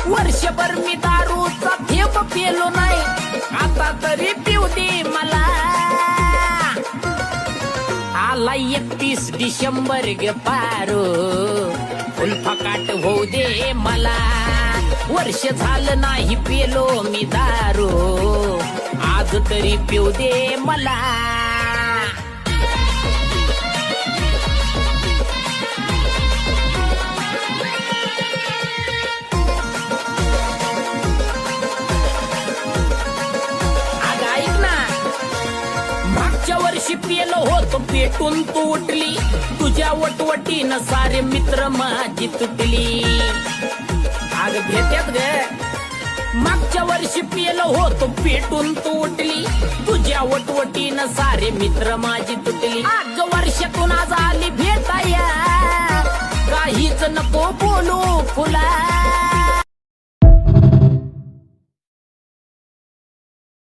वर्षभर मी दारूचा थेंब पेलो नाही, आता तरी पिऊ दे मला. आला 31 डिसेंबर ग पारो, फुलफकाट होऊ दे मला. वर्ष झालं नाही पेलो मी दारू, आज तरी पिऊ दे मला. अगं ऐक ना, मागच्या वर्षी पेलो होतो पेटून तू उठली, तुझ्या वटवटीनं सारे मित्र माझी तुटली. अगं भेट्यात ग, मागच्या वर्षी पेलो होतो पेटून तू उठली, तुझ्या वटवटीनं सारे मित्र माझी तुटली. अगं वर्षातून आज आली भेटाया, काहीच नको बोलू फुला.